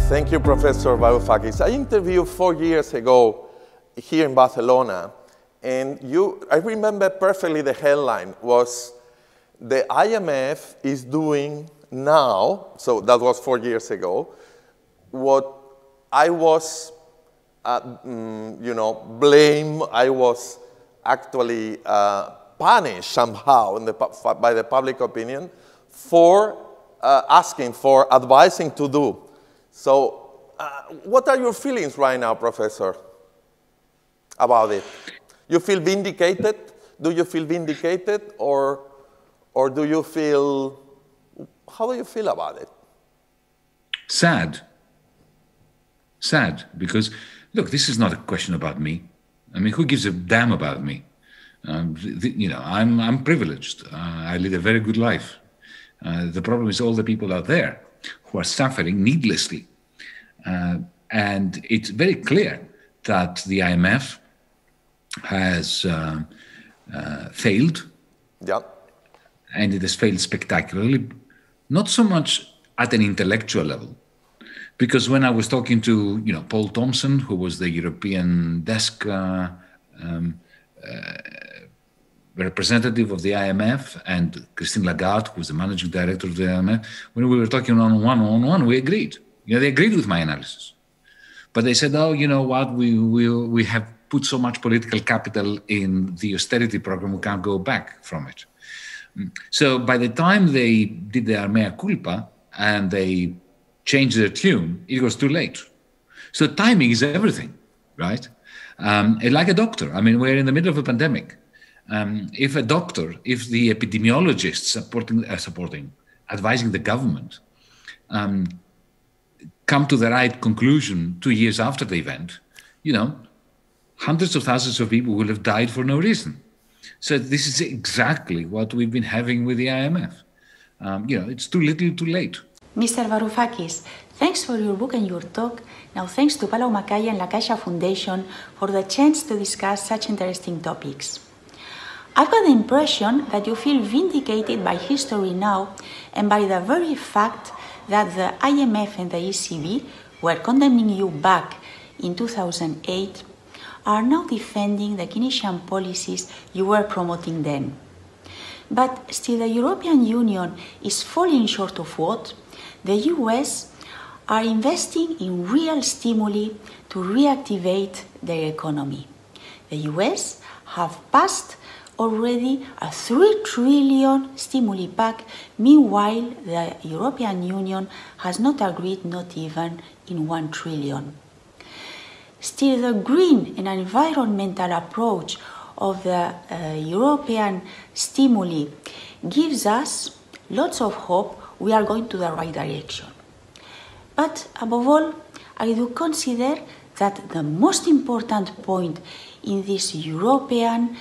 Thank you, Professor Varoufakis. I interviewed 4 years ago here in Barcelona, and I remember perfectly the headline was, the IMF is doing now, so that was 4 years ago, what I was, blamed, I was actually punished somehow by the public opinion for asking, for advising to do. So what are your feelings right now, Professor, about it? You feel vindicated? Do you feel vindicated, or do you feel, how do you feel about it? Sad. Sad, because, look, this is not a question about me. I mean, who gives a damn about me? I'm privileged. I lead a very good life. The problem is all the people out there who are suffering needlessly. And it's very clear that the IMF has failed. Yeah. And it has failed spectacularly, not so much at an intellectual level. Because when I was talking to, Paul Thompson, who was the European desk representative of the IMF, and Christine Lagarde, who was the managing director of the IMF, when we were talking one-on-one, we agreed. They agreed with my analysis. But they said, oh, you know what, we have put so much political capital in the austerity program, we can't go back from it. So by the time they did their mea culpa and they changed their tune, it was too late. So timing is everything, right? Like a doctor. I mean, we're in the middle of a pandemic. If the epidemiologists advising the government, come to the right conclusion 2 years after the event, hundreds of thousands of people will have died for no reason. So this is exactly what we've been having with the IMF. It's too little, too late. Mr. Varoufakis, thanks for your book and your talk. Now, thanks to Palau Macaya and La Caixa Foundation for the chance to discuss such interesting topics. I've got the impression that you feel vindicated by history now and by the very fact that the IMF and the ECB were condemning you back in 2008 are now defending the Keynesian policies you were promoting then. But still the European Union is falling short of what? The US are investing in real stimuli to reactivate their economy. The US have passed already a 3 trillion stimuli pack. Meanwhile, the European Union has not agreed not even in 1 trillion. Still, the green and environmental approach of the European stimuli gives us lots of hope we are going to the right direction. But above all, I do consider that the most important point in this European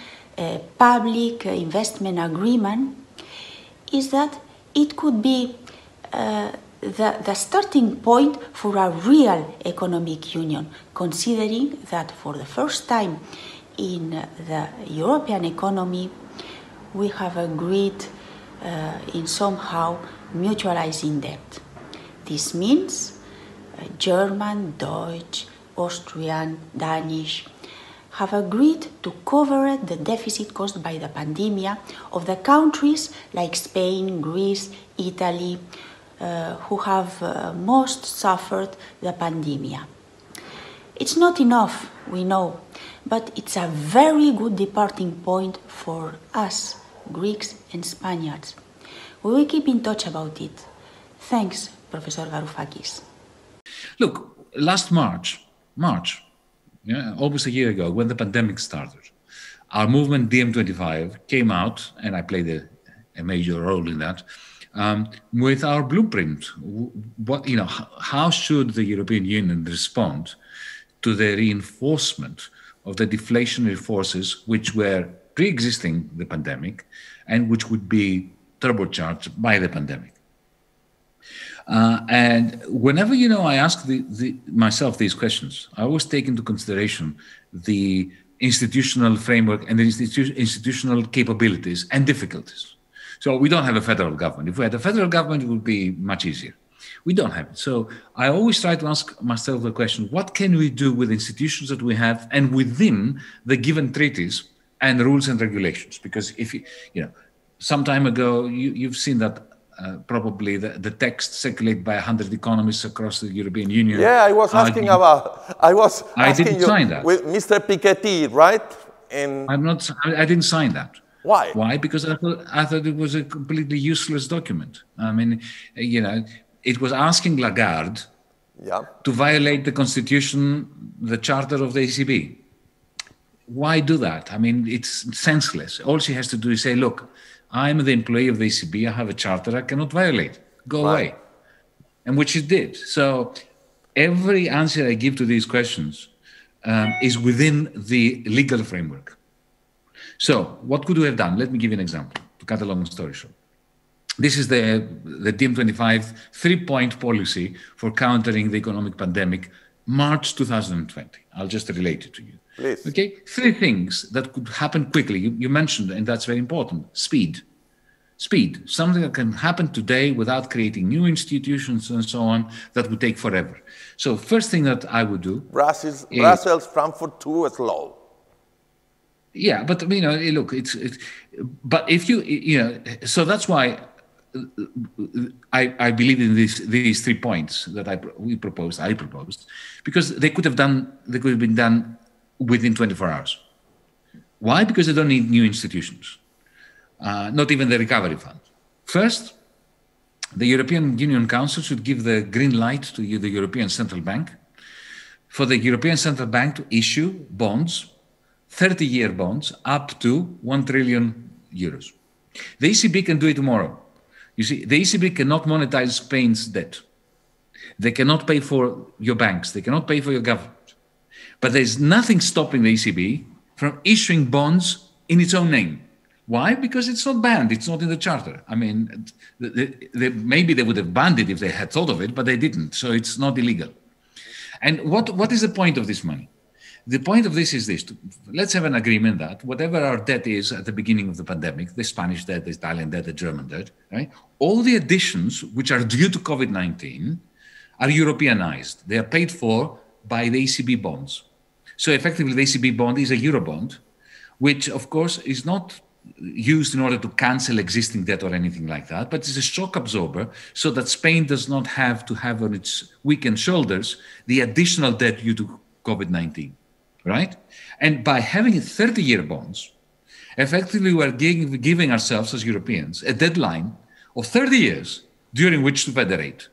public investment agreement is that it could be the starting point for a real economic union, considering that for the first time in the European economy, we have agreed in somehow mutualizing debt. This means German, Dutch, Austrian, Danish have agreed to cover the deficit caused by the pandemic of the countries like Spain, Greece, Italy, who have most suffered the pandemic. It's not enough, we know, but it's a very good departing point for us, Greeks and Spaniards. We will keep in touch about it. Thanks, Professor Varoufakis. Look, last March, almost a year ago, when the pandemic started, our movement DiEM25 came out, and I played a major role in that, with our blueprint. How should the European Union respond to the reinforcement of the deflationary forces which were pre-existing the pandemic and which would be turbocharged by the pandemic? And whenever, I ask myself these questions, I always take into consideration the institutional framework and the institutional capabilities and difficulties. So we don't have a federal government. If we had a federal government, it would be much easier. We don't have it. So I always try to ask myself the question, what can we do with institutions that we have and within the given treaties and rules and regulations? Because if you know, some time ago, you've seen that probably the text circulated by 100 economists across the European Union. Yeah, I was asking I didn't sign that. With Mr. Piketty, right? I didn't sign that. Why? Why? Because I thought it was a completely useless document. I mean, you know, it was asking Lagarde to violate the constitution, the charter of the ECB. Why do that? I mean, it's senseless. All she has to do is say, look, I'm the employee of the ECB, I have a charter, I cannot violate. Go away. And which it did. So every answer I give to these questions is within the legal framework. So what could we have done? Let me give you an example, to cut a long story short. This is the DiEM25 three-point policy for countering the economic pandemic, March 2020. I'll just relate it to you. Please. Okay, 3 things that could happen quickly. You mentioned, and that's very important, speed. Speed, something that can happen today without creating new institutions and so on, that would take forever. So first thing that I would do... Brussels, Frankfurt too is slow. Yeah, but you know, look, but if you know, so that's why I believe in these 3 points that I proposed, because they could have been done within 24 hours. Why? Because they don't need new institutions, not even the recovery fund. First, the European Union Council should give the green light to the European Central Bank for the European Central Bank to issue bonds, 30-year bonds, up to 1 trillion euros. The ECB can do it tomorrow. You see, the ECB cannot monetize Spain's debt. They cannot pay for your banks. They cannot pay for your government. But there's nothing stopping the ECB from issuing bonds in its own name. Why? Because it's not banned. It's not in the charter. I mean, maybe they would have banned it if they had thought of it, but they didn't. So it's not illegal. And what is the point of this money? The point of this is this. Let's have an agreement that whatever our debt is at the beginning of the pandemic, the Spanish debt, the Italian debt, the German debt, right? All the additions which are due to COVID-19 are Europeanized. They are paid for by the ECB bonds. So effectively, the ECB bond is a Eurobond, which of course is not used in order to cancel existing debt or anything like that, but it's a shock absorber so that Spain does not have to have on its weakened shoulders the additional debt due to COVID-19, right? And by having 30-year bonds, effectively we're giving ourselves as Europeans a deadline of 30 years during which to federate.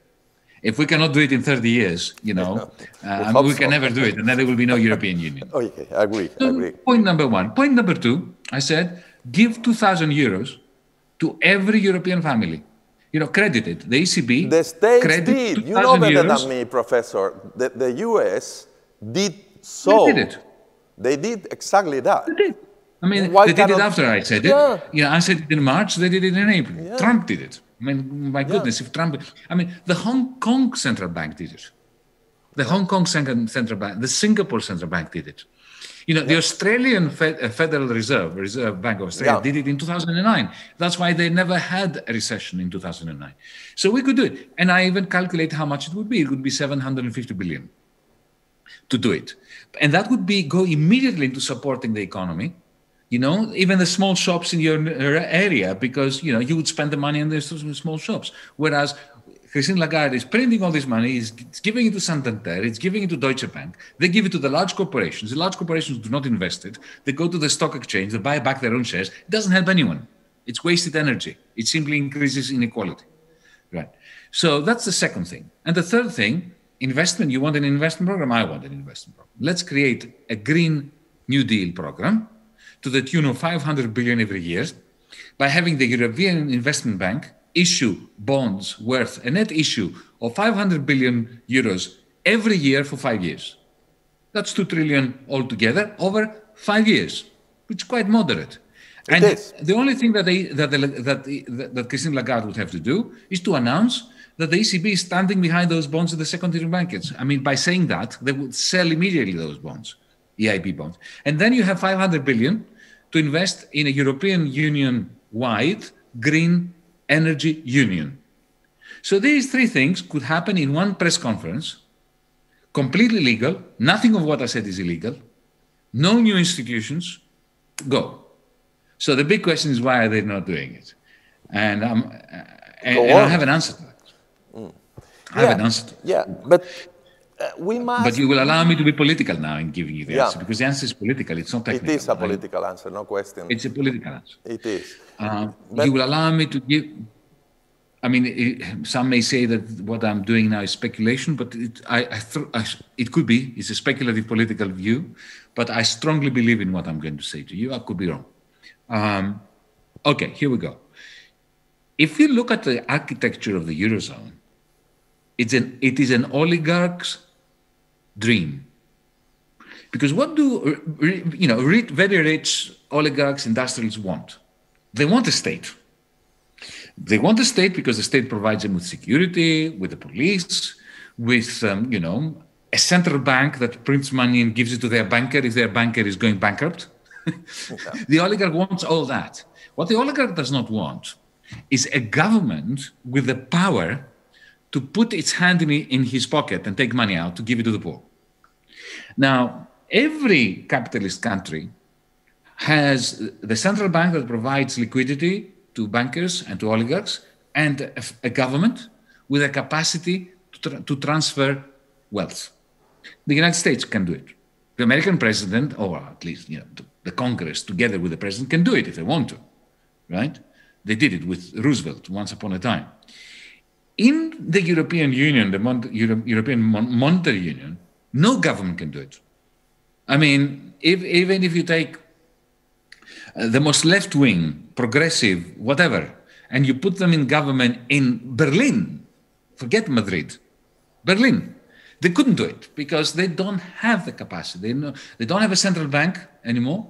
If we cannot do it in 30 years, you know, we can never do it, and then there will be no European Union. Okay, I agree. Point number 1. Point number 2, I said, give 2,000 euros to every European family. You know, credit it. The ECB... The States did. You know better than me, Professor. The US did so. They did it. They did exactly that. They did. I mean, they did it after I said it. You know, I said it in March, they did it in April. Yeah. Trump did it. I mean, my goodness, if Trump... I mean, the Hong Kong Central Bank did it. The Hong Kong Central Bank, the Singapore Central Bank did it. You know, the Australian Federal Reserve Bank of Australia did it in 2009. That's why they never had a recession in 2009. So we could do it. And I even calculate how much it would be. It would be 750 billion to do it. And that would go immediately into supporting the economy. You know, even the small shops in your area, because, you know, you would spend the money on those small shops. Whereas Christine Lagarde is printing all this money, it's giving it to Santander, it's giving it to Deutsche Bank. They give it to the large corporations. The large corporations do not invest it. They go to the stock exchange, they buy back their own shares. It doesn't help anyone. It's wasted energy. It simply increases inequality. Right. So that's the second thing. And the third thing, investment. You want an investment program? I want an investment program. Let's create a Green New Deal program to the tune of 500 billion every year by having the European Investment Bank issue bonds worth a net issue of 500 billion euros every year for 5 years. That's 2 trillion altogether over 5 years, which is quite moderate. And the only thing that Christine Lagarde would have to do is to announce that the ECB is standing behind those bonds in the secondary markets. I mean, by saying that, they would sell immediately those bonds, EIB bonds. And then you have 500 billion to invest in a European Union-wide green energy union. So these three things could happen in one press conference, completely legal. Nothing of what I said is illegal. No new institutions. Go. So the big question is, why are they not doing it? And I have an answer to that. I have an answer to that. Yeah, but we must... But you will allow me to be political now in giving you the answer, because the answer is political. It's not technical. It is a political answer, no question. It's a political answer. It is. You will allow me to give... I mean, some may say that what I'm doing now is speculation, but it could be. It's a speculative political view, but I strongly believe in what I'm going to say to you. I could be wrong. Okay, here we go. If you look at the architecture of the Eurozone, it is an oligarch's dream. Because what do very rich oligarchs, industrialists want? They want a state. They want a state because the state provides them with security, with the police, with a central bank that prints money and gives it to their banker if their banker is going bankrupt. The oligarch wants all that. What the oligarch does not want is a government with the power to put its hand in his pocket and take money out to give it to the poor. Now, every capitalist country has the central bank that provides liquidity to bankers and to oligarchs, and a government with a capacity to transfer wealth. The United States can do it. The American president, or at least the Congress together with the president, can do it if they want to, right? They did it with Roosevelt once upon a time. In the European Union, the European Monetary Union, no government can do it. I mean, even if you take the most left-wing, progressive, whatever, and you put them in government in Berlin, forget Madrid, Berlin, they couldn't do it because they don't have the capacity. They don't have a central bank anymore.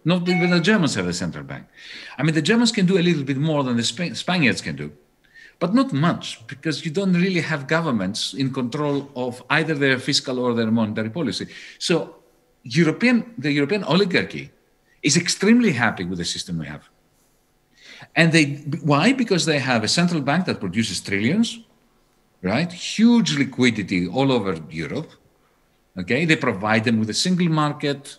Not even the Germans have a central bank. I mean, the Germans can do a little bit more than the Spaniards can do, but not much, because you don't really have governments in control of either their fiscal or their monetary policy. So the European oligarchy is extremely happy with the system we have. And why? Because they have a central bank that produces trillions, right? Huge liquidity all over Europe, okay? They provide them with a single market.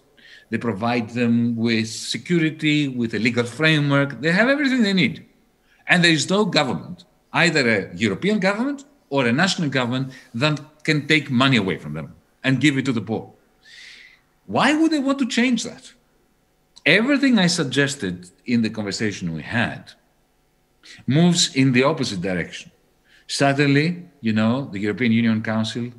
They provide them with security, with a legal framework. They have everything they need. And there is no government, either a European government or a national government, that can take money away from them and give it to the poor. Why would they want to change that? Everything I suggested in the conversation we had moves in the opposite direction. Suddenly, the European Union Council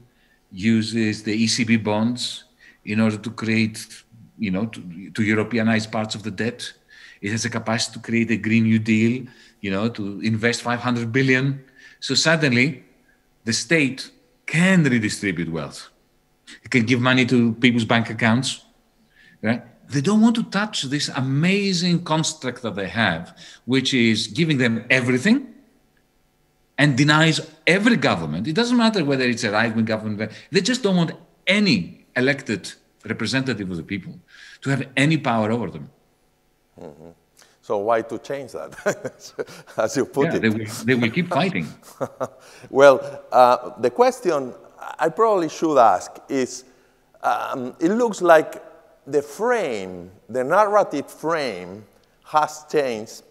uses the ECB bonds in order to create, to Europeanize parts of the debt. It has a capacity to create a Green New Deal, to invest 500 billion. So suddenly, the state can redistribute wealth. It can give money to people's bank accounts, right? They don't want to touch this amazing construct that they have, which is giving them everything and denies every government. It doesn't matter whether it's a right-wing government. They just don't want any elected representative of the people to have any power over them. Mm-hmm. So why to change that, as you put it? They will keep fighting. Well, the question I probably should ask is, it looks like the narrative frame has changed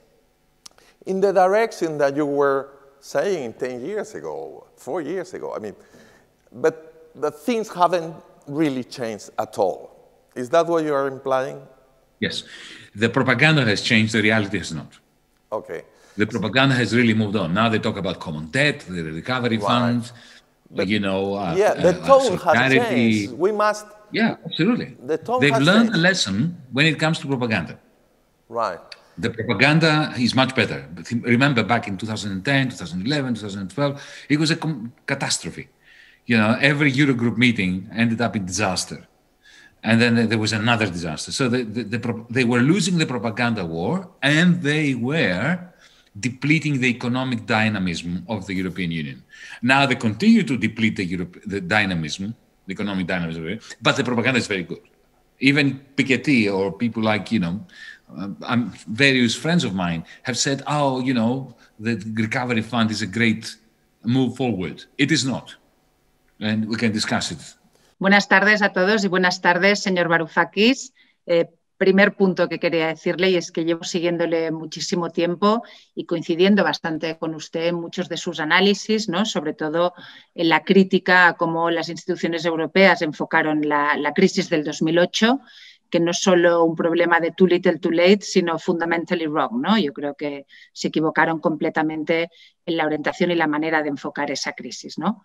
in the direction that you were saying 10 years ago, 4 years ago. I mean, but the things haven't really changed at all. Is that what you are implying? Yes. The propaganda has changed, the reality has not. Okay. The propaganda has really moved on. Now they talk about common debt, the recovery fund, the tone has changed. We must... Yeah, absolutely. They've learned a lesson when it comes to propaganda. Right. The propaganda is much better. But remember, back in 2010, 2011, 2012, it was a catastrophe. Every Eurogroup meeting ended up in disaster. And then there was another disaster. So they were losing the propaganda war, and they were depleting the economic dynamism of the European Union. Now they continue to deplete the dynamism, the economic dynamism, but the propaganda is very good. Even Piketty or people like, various friends of mine have said, the recovery fund is a great move forward. It is not. And we can discuss it. Buenas tardes a todos y buenas tardes, señor Varoufakis. Primer punto que quería decirle, y es que llevo siguiéndole muchísimo tiempo y coincidiendo bastante con usted en muchos de sus análisis, ¿no? Sobre todo en la crítica a cómo las instituciones europeas enfocaron la crisis del 2008, que no es solo un problema de too little, too late, sino fundamentally wrong, ¿no? Yo creo que se equivocaron completamente en la orientación y la manera de enfocar esa crisis, ¿no?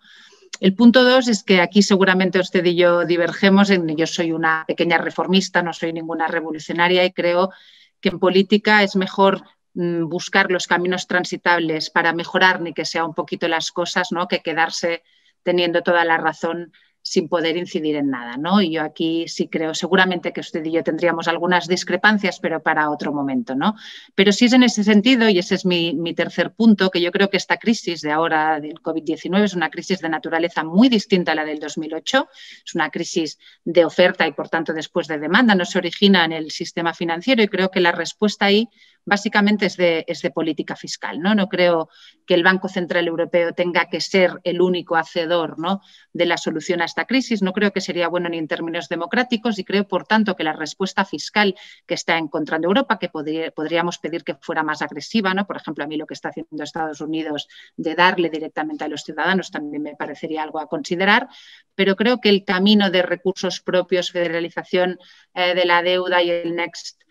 El punto 2 es que aquí seguramente usted y yo divergemos. Yo soy una pequeña reformista, no soy ninguna revolucionaria y creo que en política es mejor buscar los caminos transitables para mejorar ni que sea un poquito las cosas, ¿no? Que quedarse teniendo toda la razón sin poder incidir en nada, ¿no? Y yo aquí sí creo, seguramente que usted y yo tendríamos algunas discrepancias, pero para otro momento, ¿no? Pero sí es en ese sentido, y ese es mi tercer punto, que yo creo que esta crisis de ahora del COVID-19 es una crisis de naturaleza muy distinta a la del 2008, es una crisis de oferta y, por tanto, después de demanda, no se origina en el sistema financiero y creo que la respuesta ahí básicamente es de política fiscal, ¿no? No creo que el Banco Central Europeo tenga que ser el único hacedor, ¿no? De la solución a esta crisis. No creo que sería bueno ni en términos democráticos y creo, por tanto, que la respuesta fiscal que está encontrando Europa, que podríamos pedir que fuera más agresiva, ¿no? Por ejemplo, a mí lo que está haciendo Estados Unidos de darle directamente a los ciudadanos también me parecería algo a considerar, pero creo que el camino de recursos propios, federalización de la deuda y el Next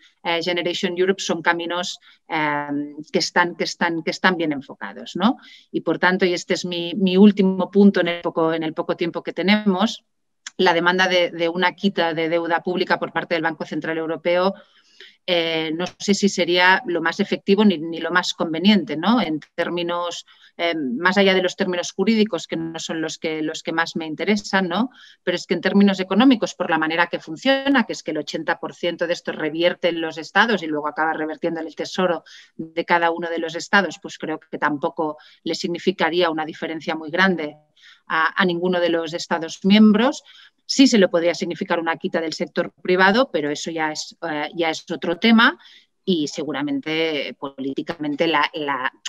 Generation Europe son caminos que están bien enfocados, ¿no? Y por tanto, y este es mi último punto en el poco tiempo que tenemos, la demanda de una quita de deuda pública por parte del Banco Central Europeo no sé si sería lo más efectivo ni lo más conveniente, ¿no? En términos, más allá de los términos jurídicos, que no son los que más me interesan, ¿no? Pero es que en términos económicos, por la manera que funciona, que es que el 80% de esto revierte en los estados y luego acaba revirtiendo en el tesoro de cada uno de los estados, pues creo que tampoco le significaría una diferencia muy grande a ninguno de los estados miembros. Sí se le podría significar una quita del sector privado, pero eso ya es otro tema y seguramente políticamente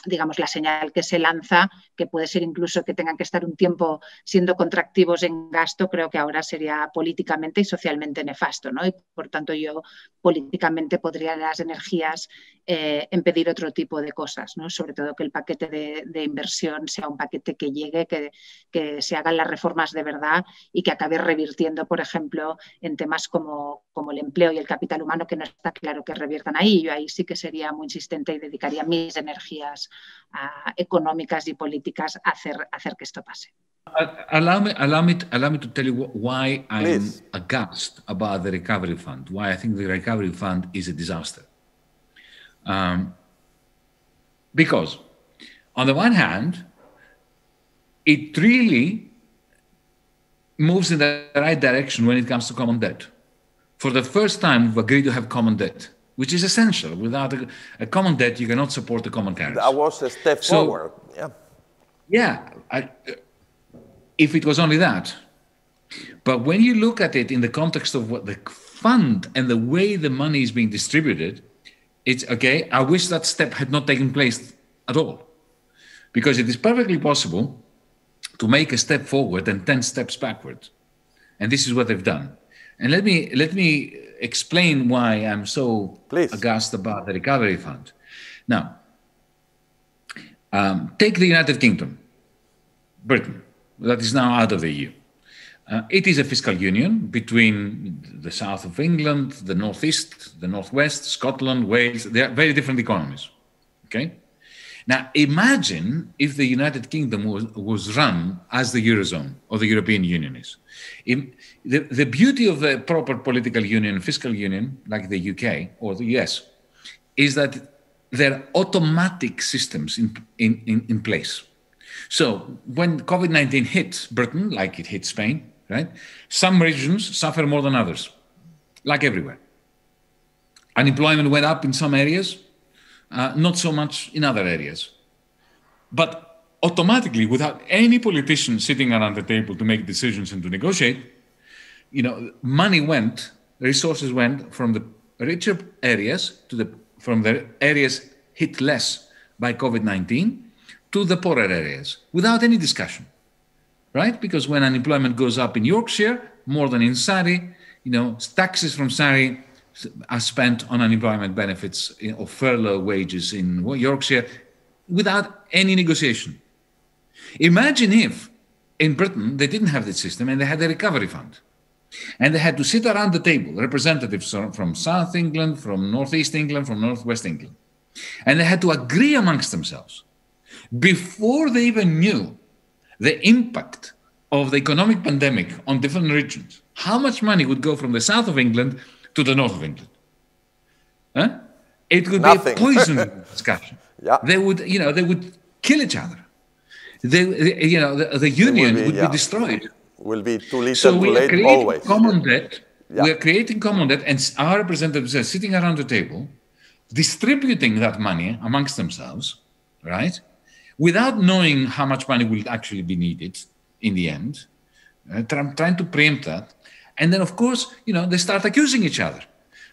digamos, la señal que se lanza, que puede ser incluso que tengan que estar un tiempo siendo contractivos en gasto, creo que ahora sería políticamente y socialmente nefasto, ¿no? Y por tanto yo políticamente podría las energías impedir otro tipo de cosas, ¿no? Sobre todo que el paquete de inversión sea un paquete que llegue, que se hagan las reformas de verdad y que acabe revirtiendo, por ejemplo, en temas como el empleo y el capital humano, que no está claro que reviertan ahí. Yo ahí sí que sería muy insistente y dedicaría mis energías económicas y políticas a hacer que esto pase. Allow me to tell you why I'm aghast about the recovery fund, why I think the recovery fund is a disaster. Because on the one hand, it really moves in the right direction when it comes to common debt. For the first time, we've agreed to have common debt, which is essential. Without a common debt, you cannot support the common currency. That was a step forward. Yeah. If it was only that. But when you look at it in the context of what the fund and the way the money is being distributed, it's okay. I wish that step had not taken place at all. Because it is perfectly possible to make a step forward and 10 steps backward. And this is what they've done. And let me explain why I'm so aghast about the recovery fund. Now, take the United Kingdom, Britain, that is now out of the EU. It is a fiscal union between the south of England, the northeast, the northwest, Scotland, Wales. They are very different economies. Okay. Now, imagine if the United Kingdom was run as the Eurozone or the European Union is. The beauty of the proper political union, fiscal union, like the UK or the US, is that there are automatic systems in place. So when COVID-19 hit Britain, like it hit Spain, right? Some regions suffer more than others, like everywhere. Unemployment went up in some areas, not so much in other areas. But automatically, without any politician sitting around the table to make decisions and to negotiate, money went, resources went from the richer areas from the areas hit less by COVID-19 to the poorer areas without any discussion, right? Because when unemployment goes up in Yorkshire more than in Surrey, taxes from Surrey are spent on unemployment benefits or furlough wages in Yorkshire without any negotiation. Imagine if in Britain they didn't have this system and they had a recovery fund. And they had to sit around the table, representatives from South England, from Northeast England, from Northwest England. And they had to agree amongst themselves before they even knew the impact of the economic pandemic on different regions, how much money would go from the south of England to the north of England. It would Nothing. be a poison discussion. Yeah. They would kill each other. The union would be destroyed. Will be too little, So too we are late, creating always. common debt. Yeah. We are creating common debt, and our representatives are sitting around the table, distributing that money amongst themselves, right? Without knowing how much money will actually be needed in the end, trying to preempt that. And then, of course, they start accusing each other.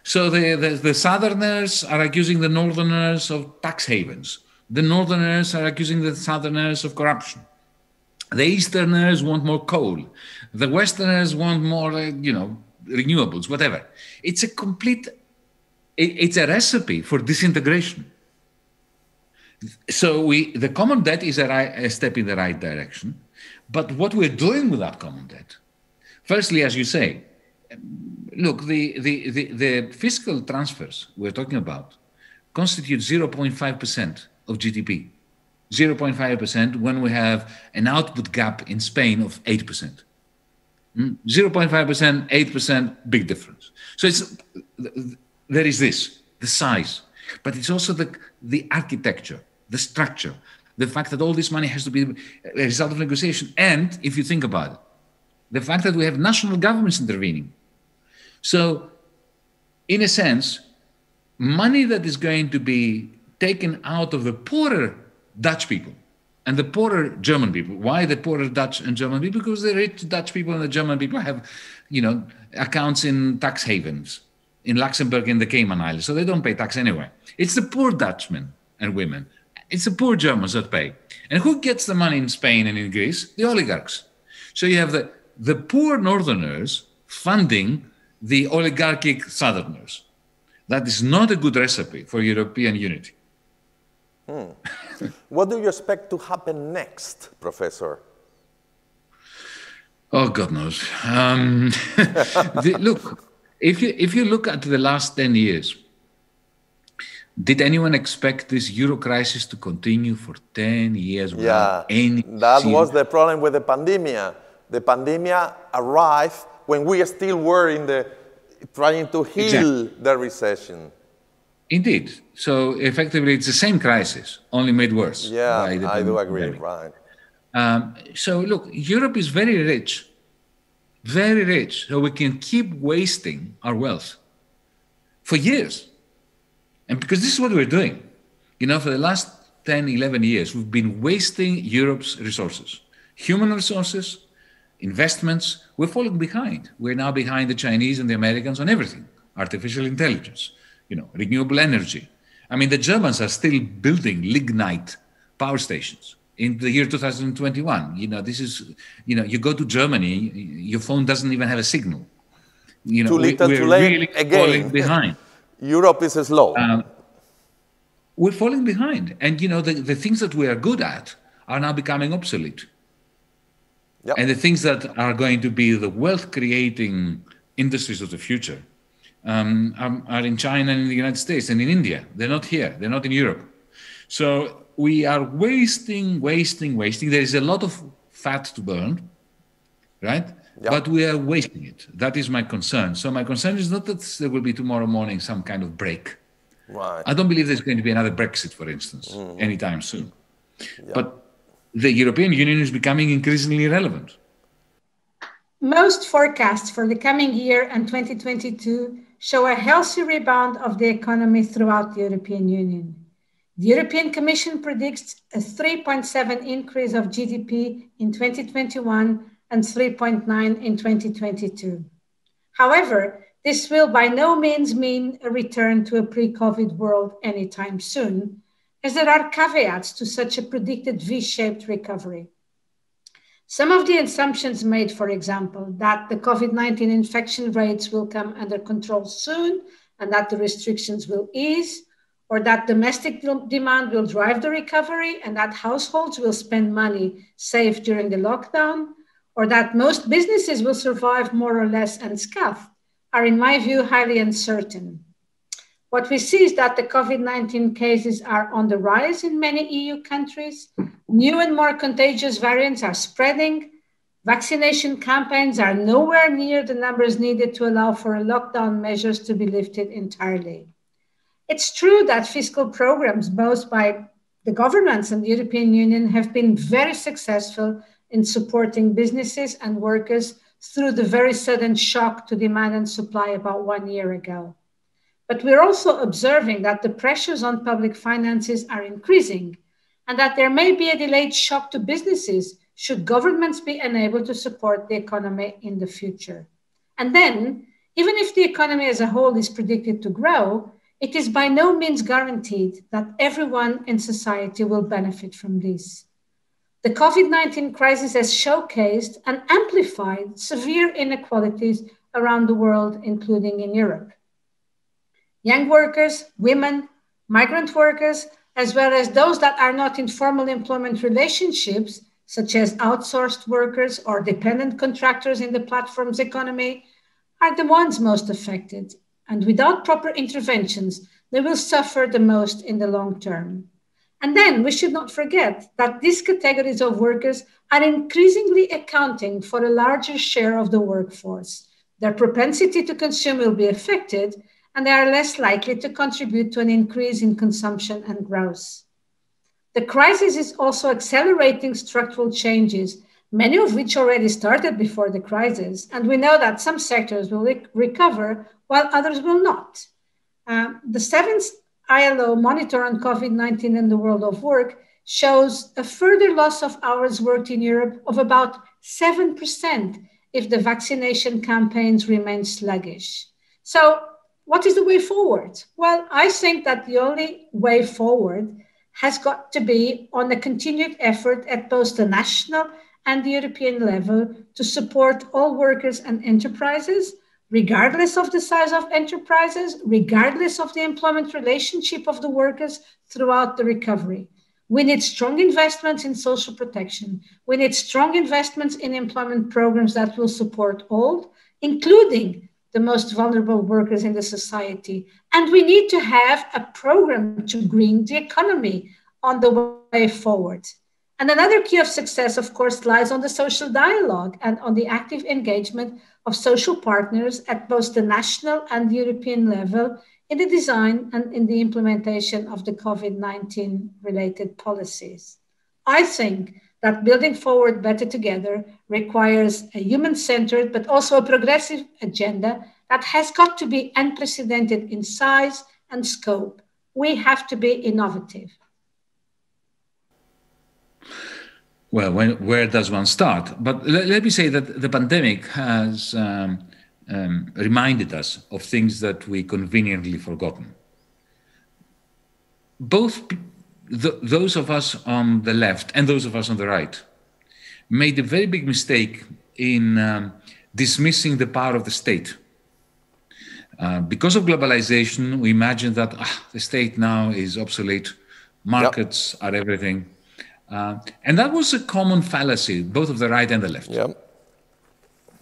So the Southerners are accusing the Northerners of tax havens. The Northerners are accusing the Southerners of corruption. The Easterners want more coal. The Westerners want more, renewables, whatever. It's a recipe for disintegration. So the common debt is a step in the right direction. But what we're doing with that common debt, firstly, as you say, look, the fiscal transfers we're talking about constitute 0.5% of GDP. 0.5% when we have an output gap in Spain of 8%. 0.5%, 8%, big difference. So there is this, the size, but it's also the architecture, the structure, the fact that all this money has to be a result of negotiation. And if you think about it, the fact that we have national governments intervening. So in a sense, money that is going to be taken out of the poorer Dutch people and the poorer German people. Why the poorer Dutch and German people? Because the rich Dutch people and the German people have, accounts in tax havens, in Luxembourg and the Cayman Islands, so they don't pay tax anyway. It's the poor Dutchmen and women. It's the poor Germans that pay. And who gets the money in Spain and in Greece? The oligarchs. So you have the poor Northerners funding the oligarchic Southerners. That is not a good recipe for European unity. What do you expect to happen next, Professor? Oh, God knows. Look, if you look at the last 10 years, did anyone expect this Euro crisis to continue for 10 years without any... That was the problem with the pandemia. The pandemia arrived when we still were trying to heal the recession. Indeed. So effectively, it's the same crisis, only made worse. Yeah, I do agree, right. So look, Europe is very rich, so we can keep wasting our wealth for years. And because this is what we're doing. For the last 10, 11 years, we've been wasting Europe's resources, human resources, investments. We're falling behind. We're now behind the Chinese and the Americans on everything. Artificial intelligence, renewable energy. I mean, the Germans are still building lignite power stations in the year 2021. This is, you go to Germany, your phone doesn't even have a signal. Too little, we're too late. really Again, falling behind. Europe is slow. We're falling behind. And, the things that we are good at are now becoming obsolete. Yep. And the things that are going to be the wealth-creating industries of the future are in China and in the United States and in India. They're not here. They're not in Europe. So we are wasting. There is a lot of fat to burn, right? Yep. But we are wasting it. That is my concern. So my concern is not that there will be tomorrow morning some kind of break. Right. I don't believe there's going to be another Brexit, for instance, anytime soon. Yep. But the European Union is becoming increasingly relevant. Most forecasts for the coming year and 2022 show a healthy rebound of the economy throughout the European Union. The European Commission predicts a 3.7 increase of GDP in 2021 and 3.9 in 2022. However, this will by no means mean a return to a pre-COVID world anytime soon, as there are caveats to such a predicted V-shaped recovery. Some of the assumptions made, for example, that the COVID-19 infection rates will come under control soon and that the restrictions will ease, or that domestic demand will drive the recovery and that households will spend money saved during the lockdown, or that most businesses will survive more or less unscathed, are, in my view, highly uncertain. What we see is that the COVID-19 cases are on the rise in many EU countries. New and more contagious variants are spreading. Vaccination campaigns are nowhere near the numbers needed to allow for lockdown measures to be lifted entirely. It's true that fiscal programs, both by the governments and the European Union, have been very successful in supporting businesses and workers through the very sudden shock to demand and supply about 1 year ago. But we're also observing that the pressures on public finances are increasing and that there may be a delayed shock to businesses should governments be unable to support the economy in the future. And then, even if the economy as a whole is predicted to grow, it is by no means guaranteed that everyone in society will benefit from this. The COVID-19 crisis has showcased and amplified severe inequalities around the world, including in Europe. Young workers, women, migrant workers, as well as those that are not in formal employment relationships, such as outsourced workers or dependent contractors in the platforms economy, are the ones most affected. And without proper interventions, they will suffer the most in the long term. And then we should not forget that these categories of workers are increasingly accounting for a larger share of the workforce. Their propensity to consume will be affected, and they are less likely to contribute to an increase in consumption and growth. The crisis is also accelerating structural changes, many of which already started before the crisis, and we know that some sectors will recover while others will not. The 7th ILO monitor on COVID-19 and the world of work shows a further loss of hours worked in Europe of about 7% if the vaccination campaigns remain sluggish. So what is the way forward? Well, I think that the only way forward has got to be on a continued effort at both the national and the European level to support all workers and enterprises, regardless of the size of enterprises, regardless of the employment relationship of the workers throughout the recovery. We need strong investments in social protection. We need strong investments in employment programs that will support all, including the most vulnerable workers in the society. And we need to have a program to green the economy on the way forward. And another key of success, of course, lies on the social dialogue and on the active engagement of social partners at both the national and the European level in the design and in the implementation of the COVID-19 related policies. I think that building forward better together requires a human-centered but also a progressive agenda that has got to be unprecedented in size and scope. We have to be innovative. Well, where does one start? But let me say that the pandemic has reminded us of things that we conveniently forgotten. Both those of us on the left and those of us on the right made a very big mistake in dismissing the power of the state. Because of globalization, we imagined that the state now is obsolete, markets are everything. And that was a common fallacy, both of the right and the left. Yep.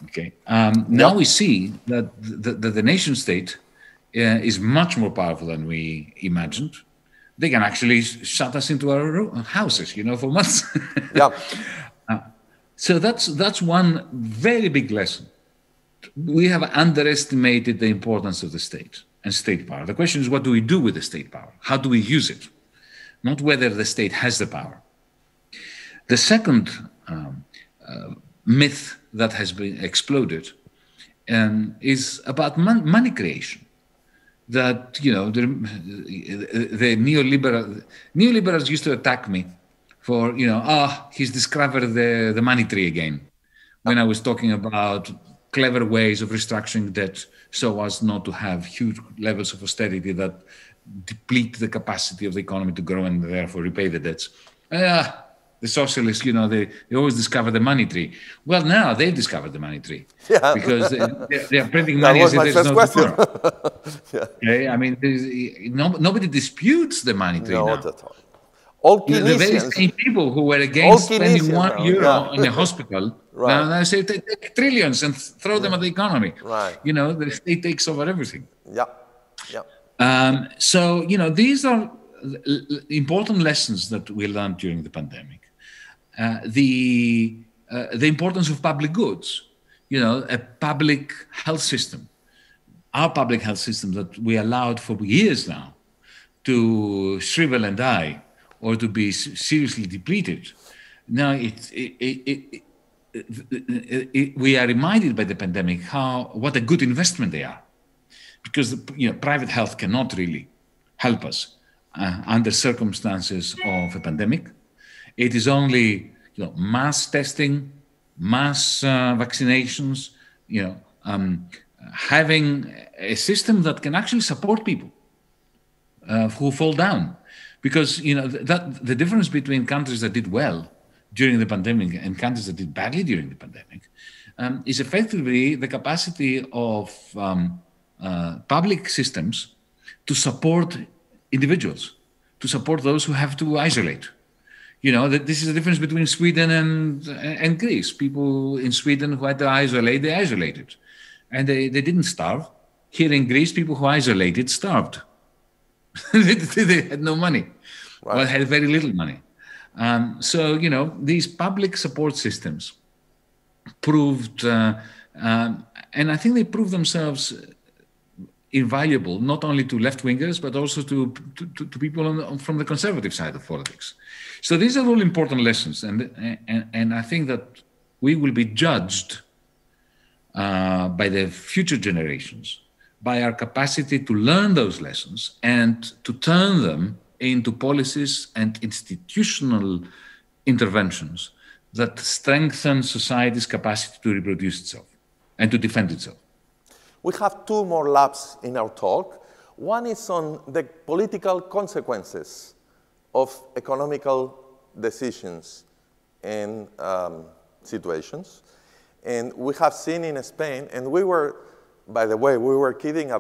Okay. Now we see that the nation state is much more powerful than we imagined. They can actually shut us into our houses, for months. Yeah. So that's one very big lesson. We have underestimated the importance of the state and state power. The question is, what do we do with the state power? How do we use it? Not whether the state has the power. The second myth that has been exploded is about money creation. That, the neoliberals used to attack me for, he's discovered the money tree again. When I was talking about clever ways of restructuring debt so as not to have huge levels of austerity that deplete the capacity of the economy to grow and therefore repay the debts. The socialists, they always discover the money tree. Well, now they've discovered the money tree because they are printing money as if there's no tomorrow. Okay? I mean, nobody disputes the money tree now. Not at all. All the very same people who were against spending €1 in a hospital, now they say take trillions and throw them at the economy. Right. The state takes over everything. Yeah. So, these are important lessons that we learned during the pandemic. The importance of public goods, a public health system, our public health system that we allowed for years now to shrivel and die or to be seriously depleted. Now we are reminded by the pandemic what a good investment they are, because private health cannot really help us under circumstances of a pandemic. It is only mass testing, mass vaccinations, having a system that can actually support people who fall down. Because that the difference between countries that did well during the pandemic and countries that did badly during the pandemic is effectively the capacity of public systems to support individuals, to support those who have to isolate. That this is the difference between Sweden and Greece. People in Sweden who had to isolate, they isolated. And they didn't starve. Here in Greece, people who isolated starved. They had no money. Right. Well, had very little money. So, these public support systems proved, and I think they proved themselves invaluable, not only to left-wingers, but also to people from the conservative side of politics. So these are all important lessons. And I think that we will be judged by the future generations by our capacity to learn those lessons and to turn them into policies and institutional interventions that strengthen society's capacity to reproduce itself and to defend itself. We have two more laps in our talk. One is on the political consequences of economical decisions and situations. And we have seen in Spain, and we were, by the way, we were joking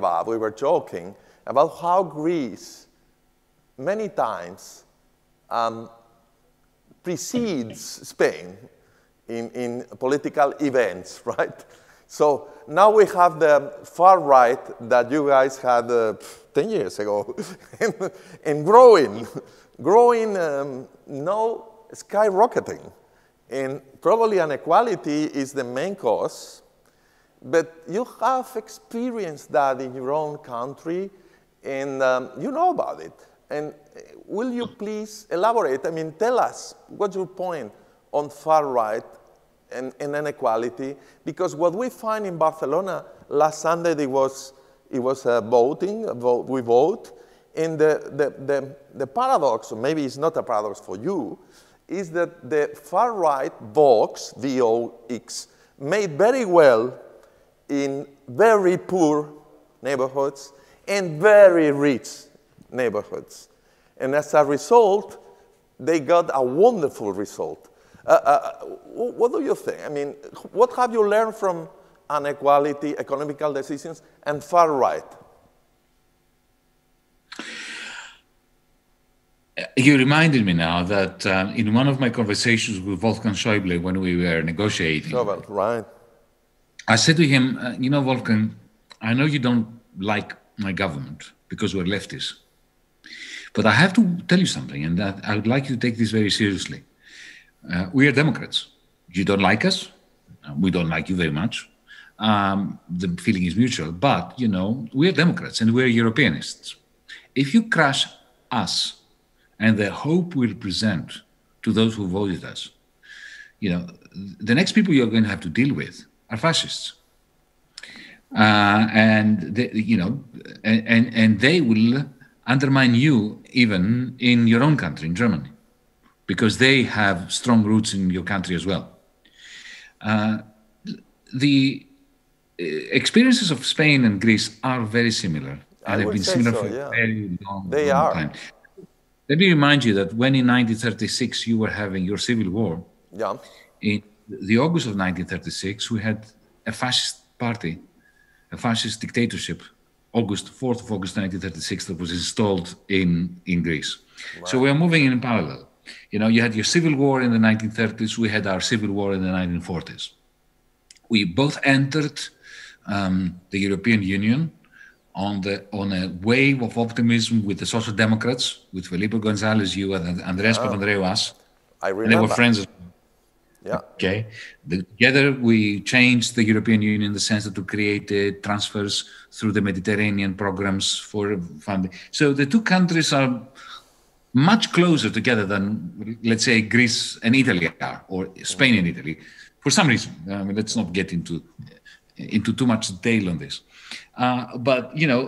about how Greece many times precedes Spain in political events, right? So now we have the far right that you guys had 10 years ago, and growing, now skyrocketing. And probably inequality is the main cause, but you have experienced that in your own country, and you know about it. And will you please elaborate? I mean, tell us, what's your point on far right and inequality? Because what we find in Barcelona last Sunday, it was voting, we vote, and the paradox, or maybe it's not a paradox for you, is that the far right, Vox, V-O-X, made very well in very poor neighborhoods and very rich neighborhoods. And as a result, they got a wonderful result. What do you think? I mean, what have you learned from inequality, economical decisions, and far right? You reminded me now that in one of my conversations with Wolfgang Schäuble when we were negotiating, right. I said to him, Wolfgang, I know you don't like my government because we're leftists, but I have to tell you something, and that I would like you to take this very seriously. We are Democrats. You don't like us. We don't like you very much. The feeling is mutual, but, we are Democrats and we're Europeanists. If you crush us and the hope we represent to those who voted us, the next people you're going to have to deal with are fascists. And they will undermine you even in your own country, in Germany, because they have strong roots in your country as well. The experiences of Spain and Greece are very similar And they've been similar for a very long time. Let me remind you that when in 1936 you were having your civil war, in the August of 1936, we had a fascist party, a fascist dictatorship, 4th of August 1936, that was installed in Greece. Right. So we are moving in parallel. You know, you had your civil war in the 1930s, we had our civil war in the 1940s. We both entered the European Union on a wave of optimism with the Social Democrats, with Felipe González, you and Andreas Papandreou, us. I remember. And they were friends. Yeah. Okay. Together we changed the European Union in the sense that we created transfers through the Mediterranean programs for funding. So the two countries are much closer together than, let's say, Greece and Italy are, or Spain and Italy, for some reason. I mean, let's not get into too much detail on this. But, you know,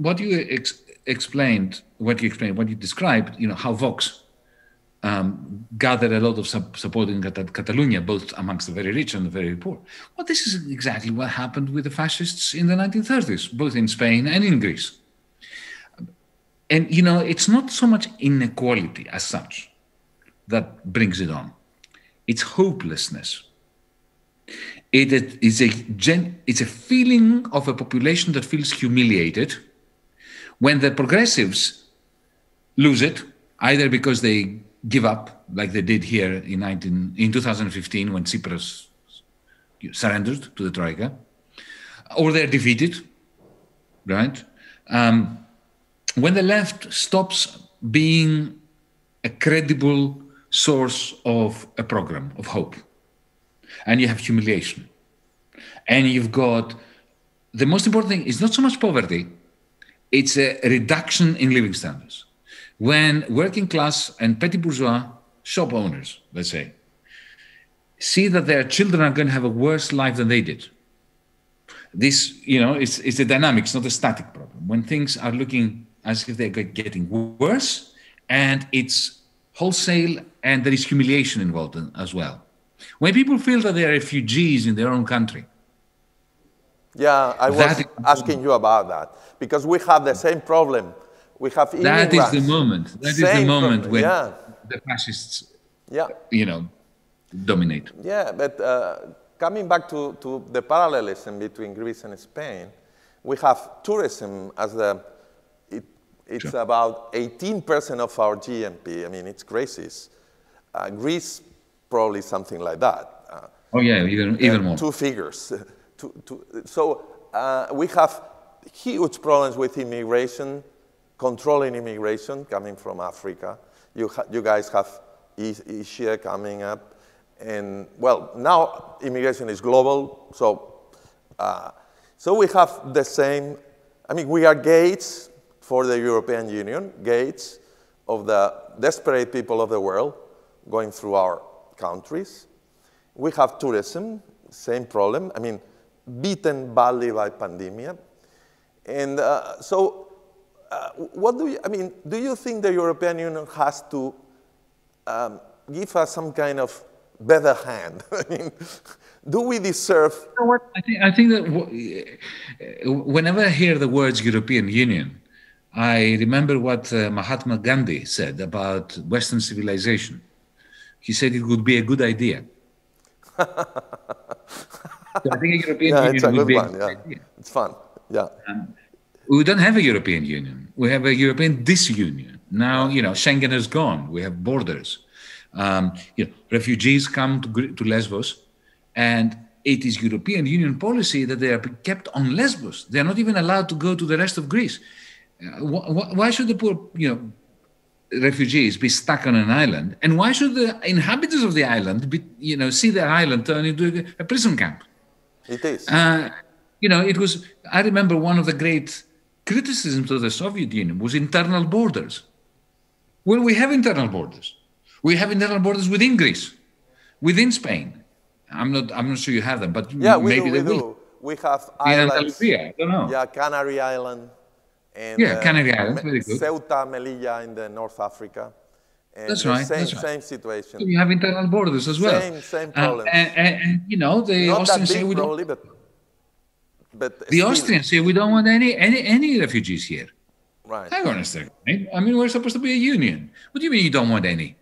what you explained, what you described, you know, how Vox gathered a lot of support in Catalonia, both amongst the very rich and the very poor. Well, this is exactly what happened with the fascists in the 1930s, both in Spain and in Greece. And, you know, it's not so much inequality as such that brings it on. It's hopelessness. It's a feeling of a population that feels humiliated when the progressives lose it, either because they give up, like they did here in 2015 when Tsipras surrendered to the Troika, or they're defeated, right? When the left stops being a credible source of a program of hope, and you have humiliation, and you've got, the most important thing is not so much poverty, it's a reduction in living standards. When working class and petty bourgeois shop owners, let's say, see that their children are going to have a worse life than they did, this, you know, it's a dynamic, it's not a static problem. When things are looking as if they're getting worse, and it's wholesale, and there is humiliation involved as well. When people feel that they are refugees in their own country. Yeah, I was asking you about that, because we have the same problem. We have immigrants. That is the moment. That is the moment when the fascists, you know, dominate. Yeah, but coming back to the parallelism between Greece and Spain, we have tourism as it's about 18% of our GNP. I mean, it's crazy. Greece, probably something like that. Oh yeah, even more. Two figures. So we have huge problems with immigration, controlling immigration coming from Africa. You guys have Asia coming up. And well, now immigration is global. So we have the same, I mean, we are gates for the European Union, gates of the desperate people of the world going through our countries. We have tourism, same problem. I mean, beaten badly by pandemic. And what do you, I mean, do you think the European Union has to give us some kind of better hand? I mean, do we deserve? I think that whenever I hear the words European Union, I remember what Mahatma Gandhi said about Western civilization. He said it would be a good idea. So I think a European Union would be a good idea. It's fun. Yeah. We don't have a European Union. We have a European disunion. Now, you know, Schengen is gone. We have borders. You know, refugees come to Lesbos, and it is European Union policy that they are kept on Lesbos. They are not even allowed to go to the rest of Greece. Why should the poor, you know, refugees be stuck on an island? And why should the inhabitants of the island be, you know, see their island turn into a prison camp? It is. You know, it was, I remember one of the great criticisms of the Soviet Union was internal borders. Well, we have internal borders. We have internal borders within Greece, within Spain. I'm not sure you have them, but maybe they will. We have islands. I don't know. Yeah, Canary Island. And, Canary Islands, very good. Ceuta, Melilla in the North Africa. And that's right. Same situation. So you have internal borders as well. Same problem. And you know, the Austrians say we don't. Probably, but But the Austrians say we don't want any refugees here. Right. Hang on a second. I mean, we're supposed to be a union. What do you mean you don't want any?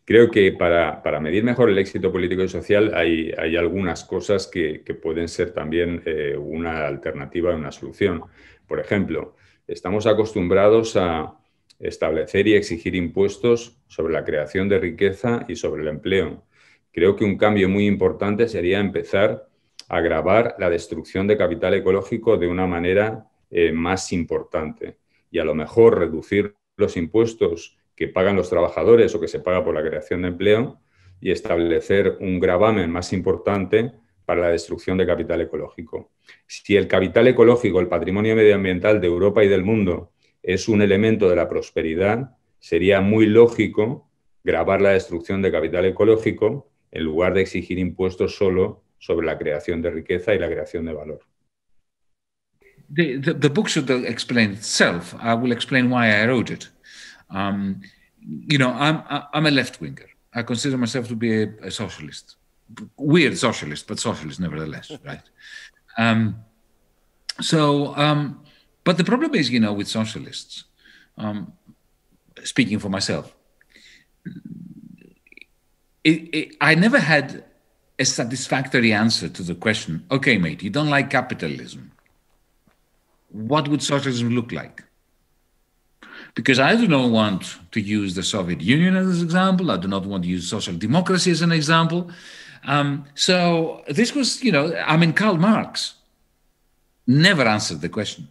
Creo que para medir mejor el éxito político y social hay algunas cosas que pueden ser también una alternativa, una solución. Por ejemplo, estamos acostumbrados a establecer y exigir impuestos sobre la creación de riqueza y sobre el empleo. Creo que un cambio muy importante sería empezar a gravar la destrucción de capital ecológico de una manera más importante y a lo mejor reducir los impuestos que pagan los trabajadores o que se paga por la creación de empleo y establecer un gravamen más importante para la destrucción de capital ecológico. Si el capital ecológico, el patrimonio medioambiental de Europa y del mundo es un elemento de la prosperidad, sería muy lógico gravar la destrucción de capital ecológico en lugar de exigir impuestos solo sobre la creación de riqueza y la creación de valor. The book should explain itself. I will explain why I wrote it. You know, I'm a left-winger. I consider myself to be a socialist. Weird socialist, but socialist nevertheless, right? But the problem is, you know, with socialists, speaking for myself, I never had a satisfactory answer to the question, okay, mate, you don't like capitalism. What would socialism look like? Because I do not want to use the Soviet Union as an example. I do not want to use social democracy as an example. So this was, you know, I mean, Karl Marx never answered the question.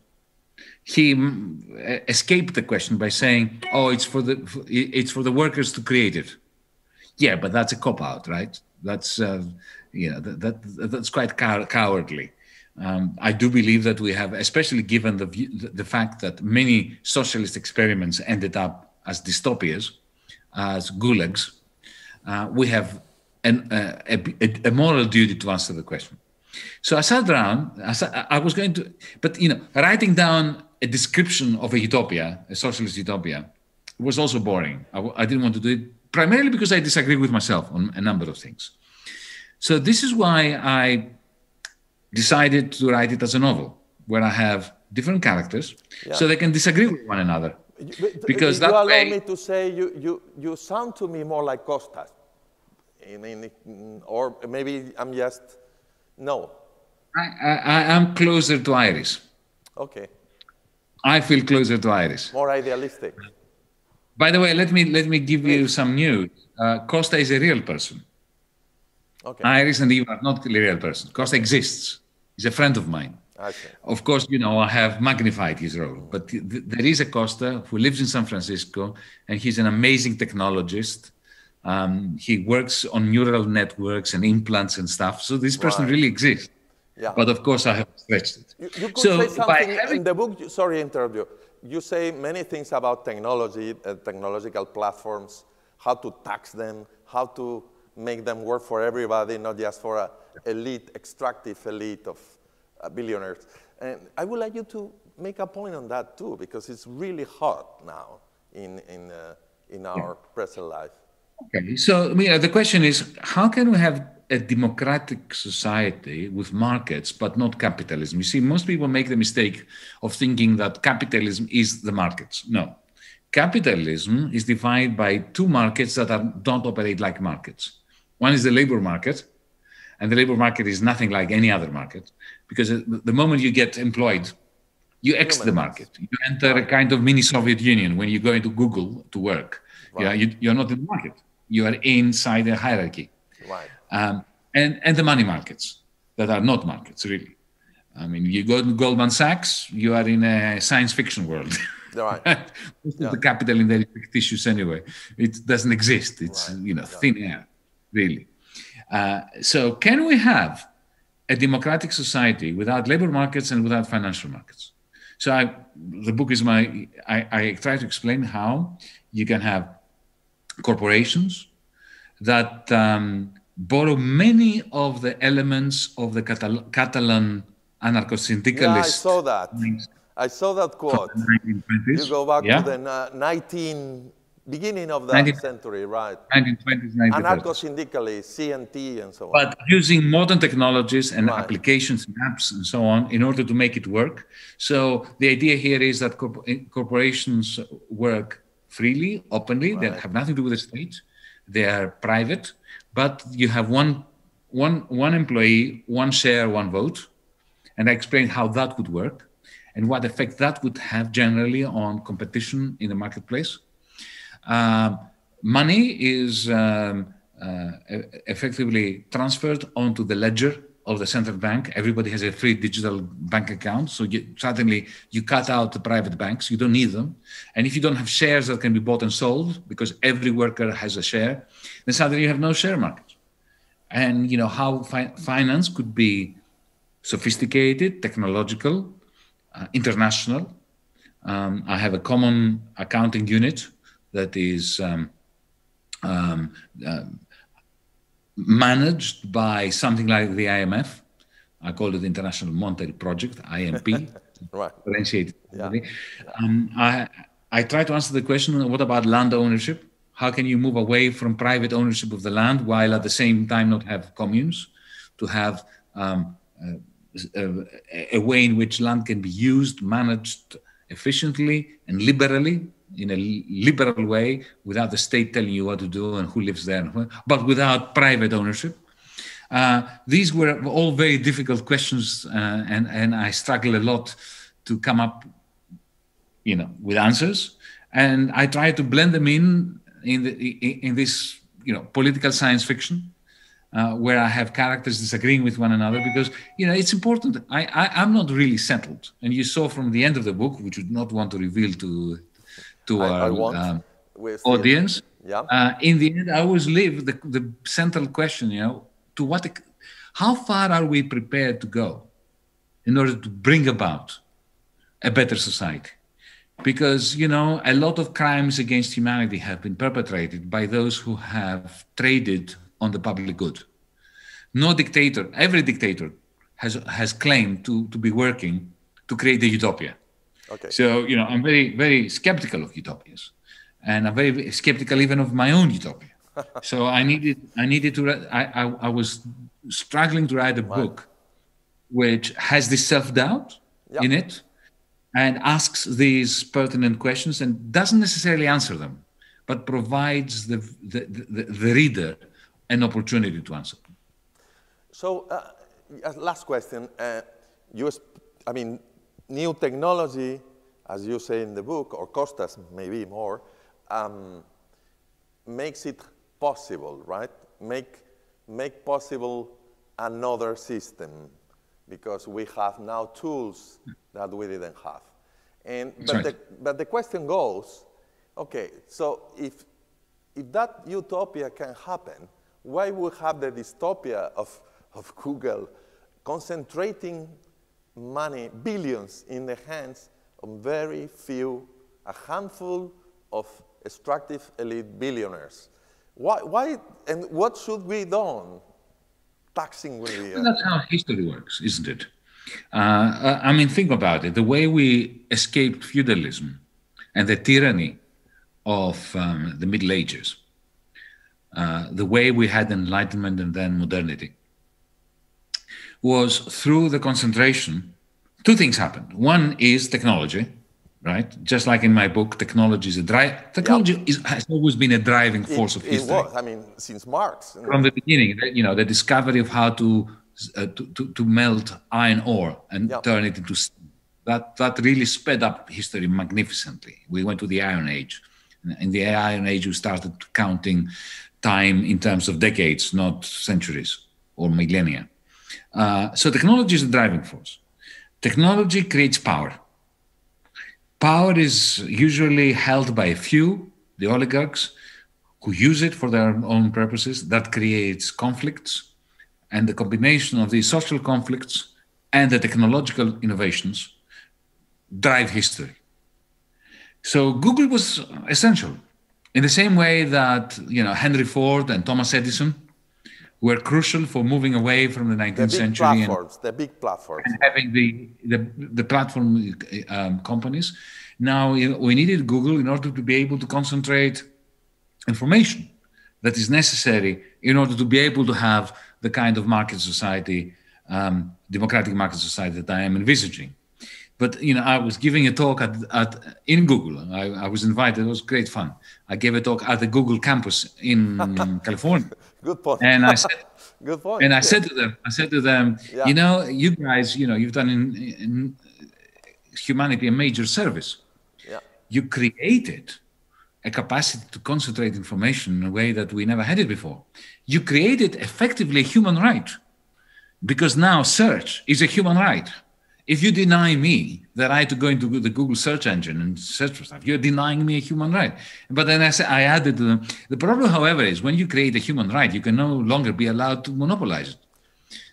He escaped the question by saying, "Oh, it's for the workers to create it." Yeah, but that's a cop-out, right? That's you know, that's quite cowardly. I do believe that we have, especially given the fact that many socialist experiments ended up as dystopias, as gulags, we have a moral duty to answer the question. So I sat down, I was going to, but you know, writing down a description of a utopia, a socialist utopia, was also boring. I didn't want to do it, primarily because I disagree with myself on a number of things. So this is why I decided to write it as a novel, where I have different characters, so they can disagree with one another. Because that allow way, me to say, you sound to me more like Costas, or maybe I'm just, no. I am closer to Iris. Okay. I feel closer to Iris. More idealistic. By the way, let me give you some news. Costa is a real person. Okay. Iris and Eve are not a real person. Costa exists. He's a friend of mine. Okay. Of course, you know, I have magnified his role, but there is a Costa who lives in San Francisco, and he's an amazing technologist. He works on neural networks and implants and stuff. So this person really exists. Yeah. But of course, I have stretched it. You could say something in the book. Sorry to interrupt you. You say many things about technology, technological platforms, how to tax them, how to make them work for everybody, not just for an elite, extractive elite of billionaires. And I would like you to make a point on that too, because it's really hot now in our present life. Okay, so the question is, how can we have a democratic society with markets, but not capitalism? You see, most people make the mistake of thinking that capitalism is the markets. No. Capitalism is defined by two markets that don't operate like markets. One is the labor market, and the labor market is nothing like any other market, because the moment you get employed, you exit the market. You enter a kind of mini Soviet Union when you go into Google to work. Right. You're not in the market. You are inside a hierarchy. Right. And the money markets that are not markets, really. I mean, you go to Goldman Sachs, you are in a science fiction world. Right. Most of the capital in there is fictitious anyway. It doesn't exist. It's thin air, really. So can we have a democratic society without labor markets and without financial markets? So the book is I try to explain how you can have corporations that borrow many of the elements of the Catalan anarcho-syndicalist. Yeah, I saw that. I saw that quote. You go back to the beginning of the century, right? 1920s, 1930s. Anarcho-syndically, CNT and so on. But using modern technologies and applications and apps and so on in order to make it work. So the idea here is that corporations work freely, openly. They have nothing to do with the state. They are private, but you have one employee, one share, one vote. And I explained how that would work and what effect that would have generally on competition in the marketplace. Money is effectively transferred onto the ledger of the central bank. Everybody has a free digital bank account. So suddenly you cut out the private banks. You don't need them. And if you don't have shares that can be bought and sold, because every worker has a share, then suddenly you have no share market. And you know how finance could be sophisticated, technological, international. I have a common accounting unit that is managed by something like the IMF. I call it the International Monetary Project, IMP. Differentiated. I try to answer the question, what about land ownership? How can you move away from private ownership of the land while at the same time not have communes, to have a way in which land can be used, managed efficiently and liberally, in a liberal way, without the state telling you what to do and who lives there, but without private ownership. These were all very difficult questions, and I struggle a lot to come up, with answers. And I try to blend them in this, political science fiction, where I have characters disagreeing with one another, because, it's important. I'm not really settled. And you saw from the end of the book, which we do not want to reveal to our audience. In the end, I always leave the central question, how far are we prepared to go in order to bring about a better society? Because, a lot of crimes against humanity have been perpetrated by those who have traded on the public good. No dictator, every dictator has claimed to be working to create a utopia. Okay. So, I'm very, very skeptical of utopias, and I'm very skeptical even of my own utopia. So I was struggling to write a book which has this self-doubt in it and asks these pertinent questions and doesn't necessarily answer them, but provides the reader an opportunity to answer them. So, last question. New technology, as you say in the book, or Costas maybe more, makes it possible, right? Make possible another system, because we have now tools that we didn't have. But the question goes, okay, so if that utopia can happen, why would have the dystopia of Google concentrating money, billions, in the hands of very few, a handful of extractive elite billionaires? Why and what should be done? Taxing will be... That's how history works, isn't it? Think about it. The way we escaped feudalism and the tyranny of the Middle Ages, the way we had Enlightenment and then modernity, was through the concentration. Two things happened. One is technology, right? Just like in my book, technology has always been a driving force of history. It was, since Marx. From the beginning, the discovery of how to melt iron ore and turn it into steel. That really sped up history magnificently. We went to the Iron Age. In the Iron Age, we started counting time in terms of decades, not centuries or millennia. So technology is the driving force. Technology creates power. Power is usually held by a few, the oligarchs, who use it for their own purposes. That creates conflicts. And the combination of these social conflicts and the technological innovations drive history. So Google was essential in the same way that Henry Ford and Thomas Edison were crucial for moving away from the 19th century. The big platforms. And having the platform companies. Now, we needed Google in order to be able to concentrate information that is necessary in order to be able to have the kind of market society, democratic market society that I am envisaging. But I was giving a talk in Google. I was invited. It was great fun. I gave a talk at the Google campus in California. Good point. And I said, good point. And I said to them, yeah. You guys, you've done in humanity a major service. Yeah. You created a capacity to concentrate information in a way that we never had it before. You created effectively a human right, because now search is a human right. If you deny me the right to go into the Google search engine and search for stuff, you're denying me a human right. But then I added to them, the problem, however, is when you create a human right, you can no longer be allowed to monopolize it.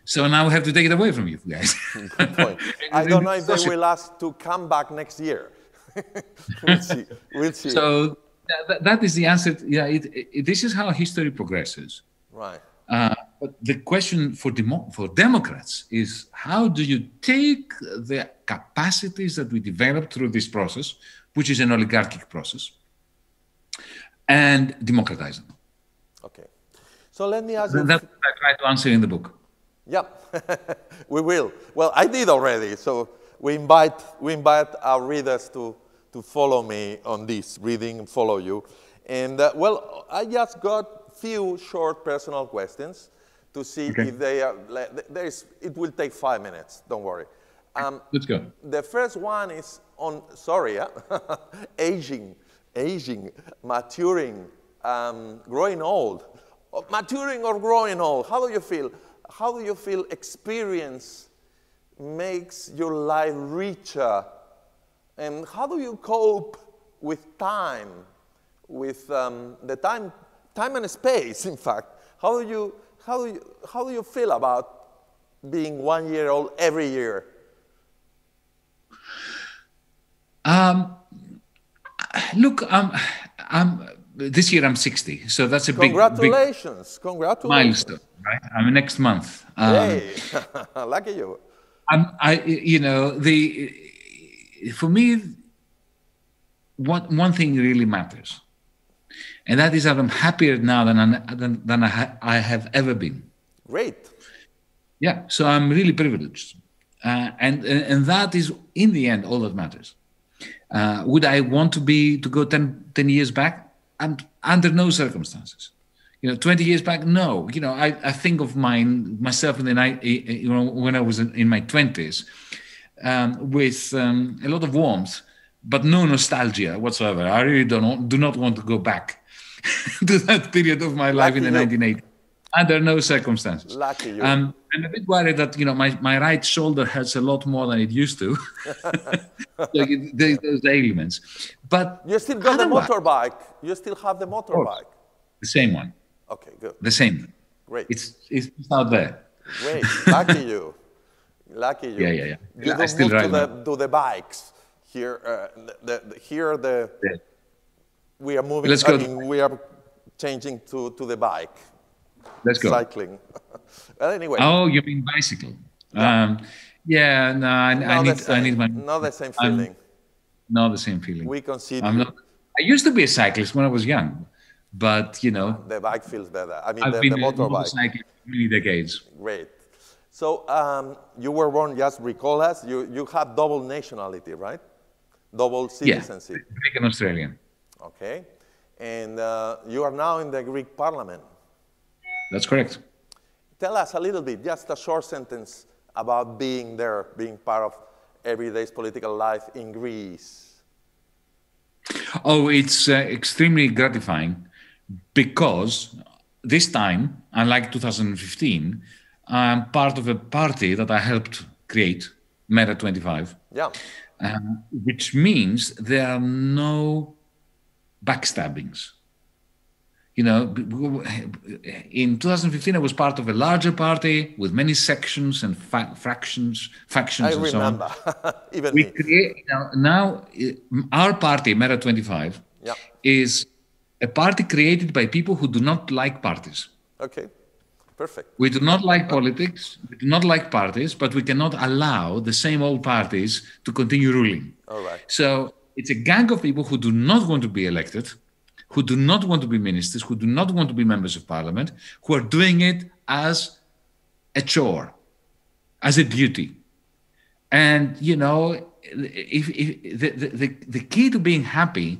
So now we have to take it away from you guys. Good point. I don't know if they will ask to come back next year. We'll see. We'll see. So that is the answer. Yeah, this is how history progresses. Right. But the question for Democrats is, how do you take the capacities that we developed through this process, which is an oligarchic process, and democratize them? Okay. So let me ask you. That's what I try to answer in the book. Yeah, we will. Well, I did already. So we invite our readers to follow me on this reading and follow you. And well, I just got few short personal questions to see if they are. It will take 5 minutes. Don't worry. Let's go. The first one is on. Sorry, aging, maturing, growing old, maturing or growing old. How do you feel? How do you feel experience makes your life richer? And how do you cope with time, with the time and space, in fact? How do you feel about being 1 year old every year? Look, this year I'm 60, so that's a big milestone. Right? I mean, next month. Hey, lucky you. For me, one thing really matters, and that is that I'm happier now than I have ever been. Great. Yeah, so I'm really privileged, and that is in the end all that matters. Would I want to go 10 years back? Under no circumstances. 20 years back, no. I think of myself in when I was in my 20s with a lot of warmth, but no nostalgia whatsoever. I really do not want to go back to that period of my life in the 1980s. Under no circumstances. Lucky you. I'm a bit worried that my right shoulder hurts a lot more than it used to. Those ailments. But you still got the motorbike. You still have the motorbike. The same one. Okay, good. The same. Great. It's out there. Great. Lucky you. Lucky you. Yeah. You don't move to the bikes here. We are moving. Let's go. We are changing to the bike. Let's go. Cycling. Well, anyway. Oh, you mean bicycle? Yeah. No, I need my. Not the same feeling. Not the same feeling. We consider. I used to be a cyclist when I was young, but the bike feels better. I mean, I've been the motorbike. Cycling for many decades. Great. So you were born. Just recall us. You have double nationality, right? Double citizenship. Yeah, Greek and Australian. Okay, and you are now in the Greek Parliament. That's correct. Tell us a little bit, just a short sentence about being there, being part of everyday's political life in Greece. Oh, it's extremely gratifying because this time, unlike 2015, I'm part of a party that I helped create, Meta 25. Yeah. Which means there are no backstabbings. In 2015, I was part of a larger party with many sections and factions I and so on. remember. Even We me. create now our party, Meta 25, is a party created by people who do not like parties. Okay, perfect. We do not like politics, we do not like parties, but we cannot allow the same old parties to continue ruling. All right. So it's a gang of people who do not want to be elected, who do not want to be ministers, who do not want to be members of parliament, who are doing it as a chore, as a duty. And, you know, if the key to being happy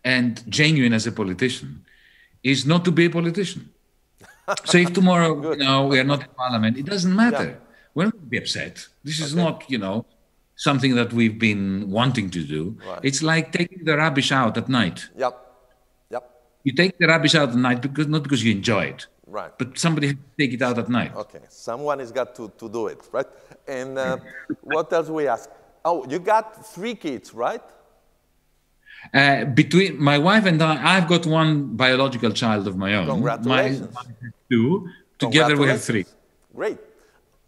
and genuine as a politician is not to be a politician. So if tomorrow, you know, we are not in parliament, it doesn't matter. Yeah. We're not going to be upset. This is not, you know, something that we've been wanting to do. Right. It's like taking the rubbish out at night. Yep. Yep. You take the rubbish out at night because not because you enjoy it. Right. But somebody has to take it out at night. Okay. Someone has got to do it, right? And what else we ask? Oh, you got 3 kids, right? Between my wife and I've got 1 biological child of my own. Congratulations. My wife has 2. Together we have 3. Great.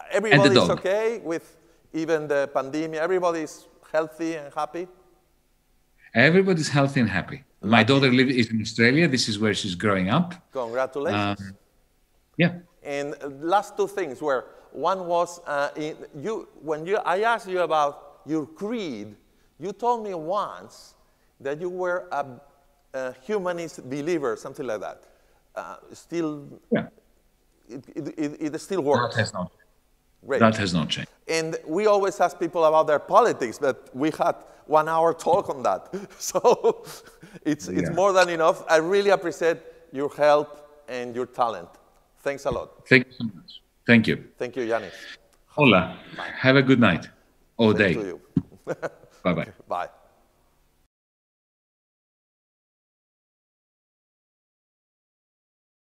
Everybody's okay with even the pandemic? Everybody's healthy and happy? Everybody's healthy and happy. Lucky. My daughter is in Australia. This is where she's growing up. Congratulations. Yeah. And last 2 things were, one was, I asked you about your creed, you told me once that you were a humanist believer, something like that. Still, yeah. It still works. That has not. Great. That has not changed. And we always ask people about their politics, but we had 1 hour talk on that. So it's more than enough. I really appreciate your help and your talent. Thanks a lot. Thank you so much. Thank you. Thank you, Yanis. Hola. Bye. Have a good night or day. To you. Bye-bye. Bye.